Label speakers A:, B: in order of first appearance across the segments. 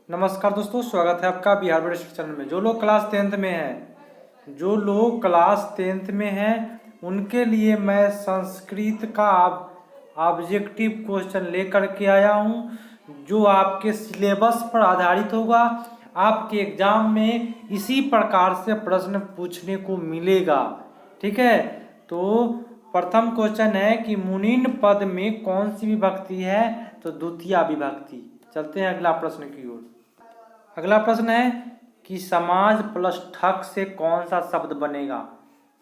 A: नमस्कार दोस्तों, स्वागत है आपका बिहार बोर्ड चैनल में। जो लोग क्लास टेंथ में हैं उनके लिए मैं संस्कृत का ऑब्जेक्टिव क्वेश्चन लेकर के आया हूं, जो आपके सिलेबस पर आधारित होगा। आपके एग्जाम में इसी प्रकार से प्रश्न पूछने को मिलेगा। ठीक है, तो प्रथम क्वेश्चन है कि मुनीन पद में कौन सी विभक्ति है? तो द्वितीया विभक्ति। चलते हैं अगला प्रश्न की ओर। अगला प्रश्न है कि समाज प्लस ठक से कौन सा शब्द बनेगा?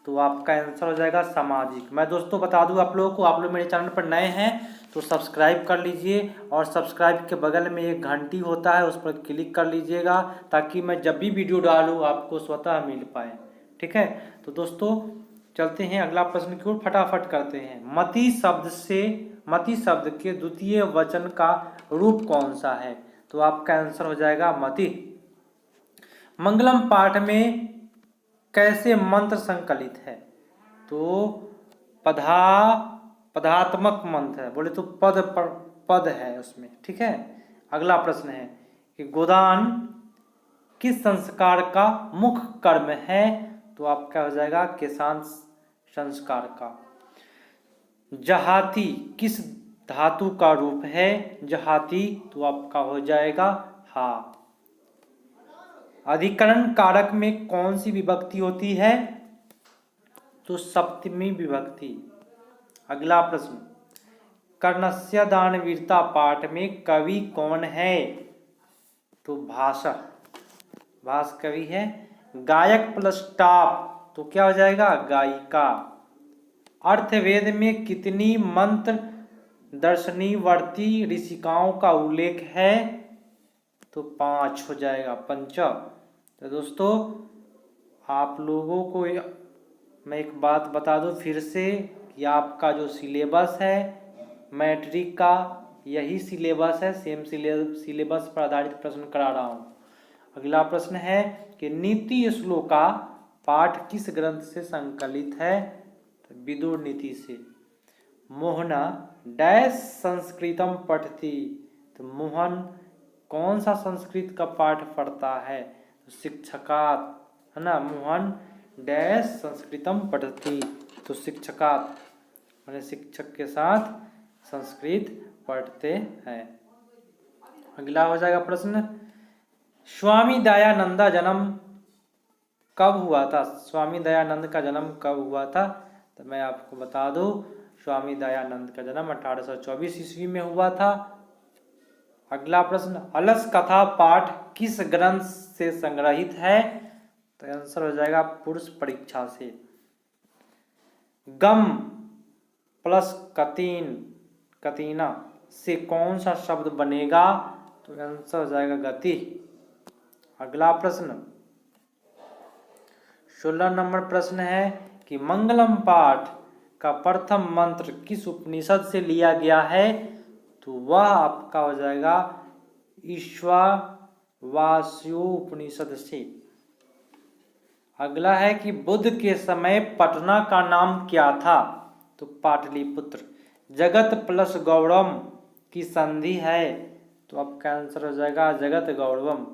A: तो आपका आंसर हो जाएगा सामाजिक। मैं दोस्तों बता दूं आप लोगों को, आप लोग मेरे चैनल पर नए हैं तो सब्सक्राइब कर लीजिए और सब्सक्राइब के बगल में एक घंटी होता है, उस पर क्लिक कर लीजिएगा ताकि मैं जब भी वीडियो डालूँ आपको स्वतः मिल पाए। ठीक है, तो दोस्तों चलते हैं अगला प्रश्न की ओर, फटाफट करते हैं। मति शब्द के द्वितीय वचन का रूप कौन सा है? तो आपका आंसर हो जाएगा मति। मंगलम पाठ में कैसे मंत्र संकलित है? तो पदात्मक मंत्र है, बोले तो पद है उसमें। ठीक है, अगला प्रश्न है कि गोदान किस संस्कार का मुख्य कर्म है? तो आपका हो जाएगा किसान संस्कार का। जहाती किस धातु का रूप है? जहाती, तो आपका हो जाएगा हा। अधिकरण कारक में कौन सी विभक्ति होती है? तो सप्तमी विभक्ति। अगला प्रश्न, कर्णस्य दानवीरता पाठ में कवि कौन है? तो भास कवि है। गायक प्लस टाप, तो क्या हो जाएगा? गायिका। अर्थवेद में कितनी मंत्र दर्शनीवर्ती ऋषिकाओं का उल्लेख है? तो 5 हो जाएगा, पंच। तो दोस्तों आप लोगों को मैं एक बात बता दूं फिर से कि आपका जो सिलेबस है मैट्रिक का यही सिलेबस है, सेम सिलेबस पर आधारित प्रश्न करा रहा हूं। अगला प्रश्न है कि नीति श्लोका पाठ किस ग्रंथ से संकलित है? तो विदुर नीति से। मोहना डैश संस्कृतम पठती, तो मोहन कौन सा संस्कृत का पाठ पढ़ता है? तो शिक्षकात, है ना। मोहन डैश संस्कृतम पठती, तो शिक्षकात मैंने शिक्षक के साथ संस्कृत पढ़ते हैं। अगला हो जाएगा प्रश्न, स्वामी दयानंदा जन्म कब हुआ था? स्वामी दयानंद का जन्म कब हुआ था? तो मैं आपको बता दूं, स्वामी दयानंद का जन्म 1824 ईस्वी में हुआ था। अगला प्रश्न, अलस कथा पाठ किस ग्रंथ से संग्रहित है? तो आंसर हो जाएगा पुरुष परीक्षा से। गम प्लस कतीना से कौन सा शब्द बनेगा? तो आंसर हो जाएगा गति। अगला प्रश्न 16 नंबर प्रश्न है कि मंगलम पाठ का प्रथम मंत्र किस उपनिषद से लिया गया है? तो वह आपका हो जाएगा ईशावास्यो उपनिषद से। अगला है कि बुद्ध के समय पटना का नाम क्या था? तो पाटलिपुत्र। जगत प्लस गौड़म की संधि है, तो आपका आंसर हो जाएगा जगत गौड़वम।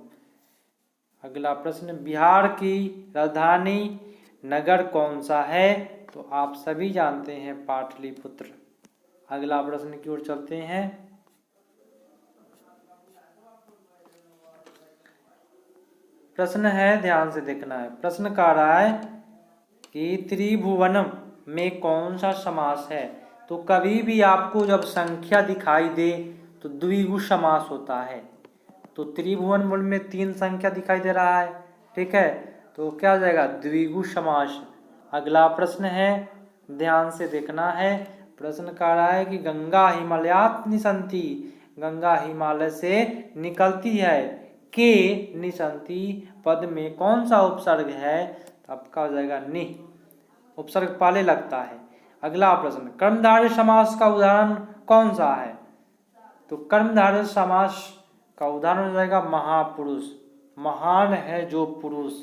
A: अगला प्रश्न, बिहार की राजधानी नगर कौन सा है? तो आप सभी जानते हैं पाटलिपुत्र। अगला प्रश्न की ओर चलते हैं। प्रश्न है, ध्यान से देखना है। प्रश्न कह रहा है कि त्रिभुवनम में कौन सा समास है? तो कभी भी आपको जब संख्या दिखाई दे तो द्विगु समास होता है। तो त्रिभुवन मूल में 3 संख्या दिखाई दे रहा है। ठीक है, तो क्या हो जाएगा? द्विगु समास। अगला प्रश्न है, ध्यान से देखना है। प्रश्न कह रहा है कि गंगा हिमालयात निसंती, गंगा हिमालय से निकलती है, के निसंती पद में कौन सा उपसर्ग है? तो आपका हो जाएगा नि, उपसर्ग पहले लगता है। अगला प्रश्न, कर्मधारय समास का उदाहरण कौन सा है? तो कर्मधारय समास का उदाहरण हो जाएगा महापुरुष। महान है जो पुरुष,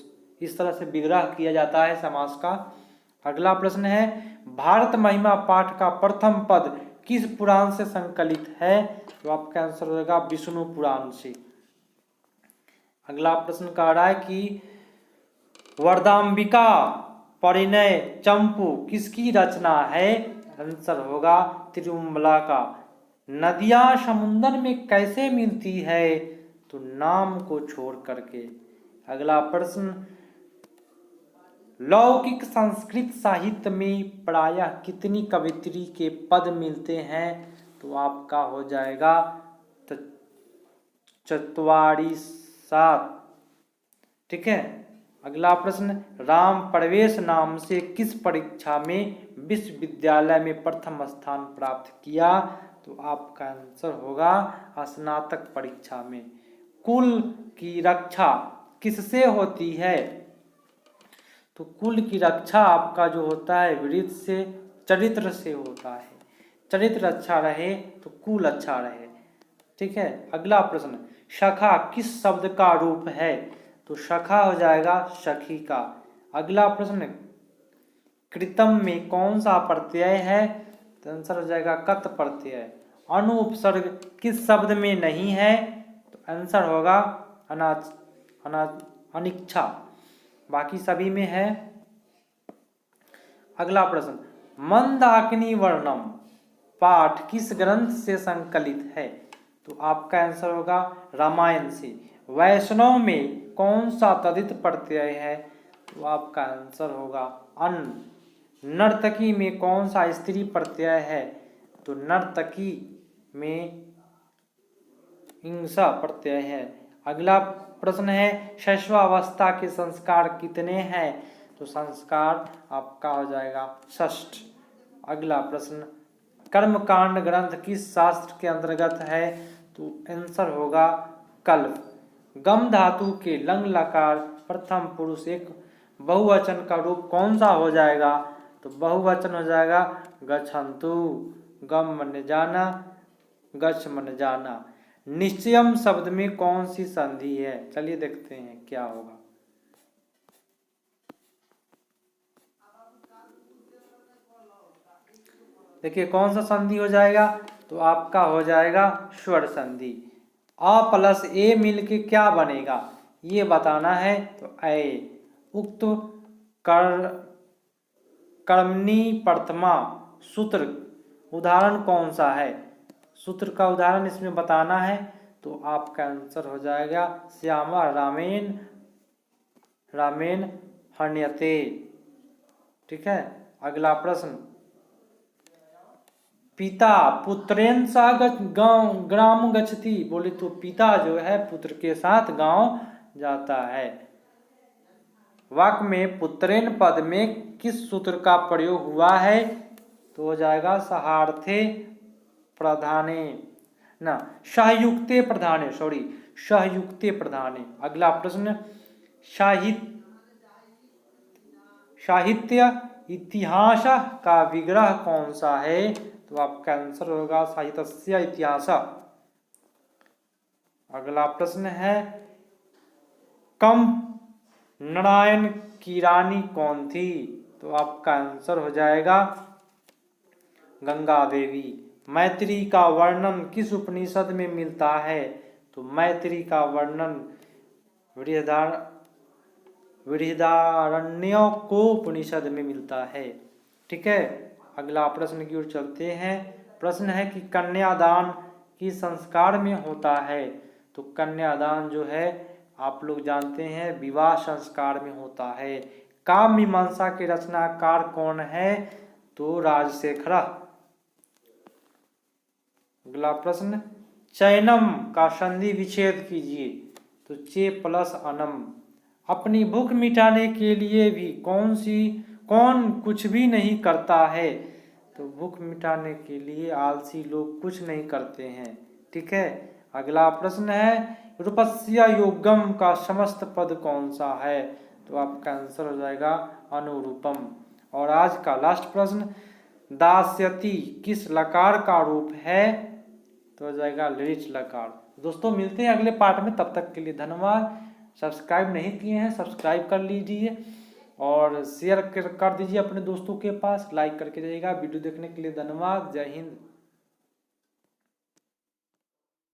A: इस तरह से विग्रह किया जाता है समास का। अगला प्रश्न है, भारत महिमा पाठ का प्रथम पद किस पुराण से संकलित है? तो आपका आंसर हो जाएगा विष्णु पुराण से। अगला प्रश्न कह रहा है कि वरदाम्बिका परिणय चंपू किसकी रचना है? आंसर होगा तिरुमला का। नदियां समुद्र में कैसे मिलती है? तो नाम को छोड़ करके। अगला प्रश्न, लौकिक संस्कृत साहित्य में प्रायः कितनी कवियत्री के पद मिलते हैं? तो आपका हो जाएगा 44। ठीक है। अगला प्रश्न, राम प्रवेश नाम से किस परीक्षा में विश्वविद्यालय में प्रथम स्थान प्राप्त किया? तो आपका आंसर होगा स्नातक परीक्षा में। कुल की रक्षा किससे होती है? तो कुल की रक्षा आपका जो होता है वृत्त से, चरित्र से होता है। चरित्र अच्छा रहे तो कुल अच्छा रहे। ठीक है। अगला प्रश्न, सखा किस शब्द का रूप है? तो सखा हो जाएगा सखी का। अगला प्रश्न, कृतम में कौन सा प्रत्यय है? तो आंसर हो जाएगा कत प्रत्यय। अनुपसर्ग किस शब्द में नहीं है? तो आंसर होगा अनिच्छा, बाकी सभी में है। अगला प्रश्न, मंदाकिनी वर्णम पाठ किस ग्रंथ से संकलित है? तो आपका आंसर होगा रामायण से। वैष्णव में कौन सा तदित प्रत्यय है? तो आपका आंसर होगा अन। नर्तकी में कौन सा स्त्री प्रत्यय है? तो नर्तकी में इंसा प्रत्यय है। अगला प्रश्न है, शैशवावस्था के संस्कार कितने हैं? तो संस्कार आपका हो जाएगा 6। अगला प्रश्न, कर्मकांड ग्रंथ किस शास्त्र के अंतर्गत है? तो आंसर होगा कल्प। गम धातु के लंग लकार प्रथम पुरुष एक बहुवचन का रूप कौन सा हो जाएगा? तो बहुवचन हो जाएगा गच्छन्तु। गम मन जाना, गच्छ मन जाना। निश्चयम शब्द में कौन सी संधि है? चलिए देखते हैं क्या होगा। देखिए कौन सा संधि हो जाएगा? तो आपका हो जाएगा स्वर संधि। अ प्लस ए मिलके क्या बनेगा ये बताना है। तो ए। उक्त कर्मणी प्रथमा सूत्र उदाहरण कौन सा है? सूत्र का उदाहरण इसमें बताना है। तो आपका आंसर हो जाएगा श्यामा रामेण हण्यते। ठीक है। अगला प्रश्न, पिता पुत्रेण सह ग्राम गच्छति। बोले तो पिता जो है पुत्र के साथ गांव जाता है। वाक्य में पुत्रेण पद में किस सूत्र का प्रयोग हुआ है? तो हो जाएगा सहार्थे प्रधाने ना सहयुक्ते प्रधाने, सहयुक्ते प्रधाने। अगला प्रश्न, साहित्य इतिहास का विग्रह कौन सा है? तो आपका आंसर होगा साहित्यस्य इतिहास। अगला प्रश्न है, कम नारायण की रानी कौन थी? तो आपका आंसर हो जाएगा गंगा देवी। मैत्री का वर्णन किस उपनिषद में मिलता है? तो मैत्री का वर्णन बृहदारण्यक उपनिषद में मिलता है। ठीक है। अगला प्रश्न की ओर चलते हैं। प्रश्न है कि कन्यादान किस संस्कार में होता है? तो कन्यादान जो है आप लोग जानते हैं विवाह संस्कार में होता है। काव्य मीमांसा के रचनाकार कौन है? तो राजशेखर। अगला प्रश्न, चैनम का संधि विच्छेद कीजिए। तो चे प्लस अनम। अपनी भूख मिटाने के लिए भी कौन कुछ भी नहीं करता है? तो भूख मिटाने के लिए आलसी लोग कुछ नहीं करते हैं। ठीक है। अगला प्रश्न है, रूपस्य योगम का समस्त पद कौन सा है? तो आपका आंसर हो जाएगा अनुरूपम। और आज का लास्ट प्रश्न, दास्यति किस लकार का रूप है? तो हो जाएगा लिरिच लकार। दोस्तों मिलते हैं अगले पार्ट में, तब तक के लिए धन्यवाद। सब्सक्राइब नहीं किए हैं सब्सक्राइब कर लीजिए और शेयर कर दीजिए अपने दोस्तों के पास, लाइक करके जाइएगा। वीडियो देखने के लिए धन्यवाद। जय हिंद।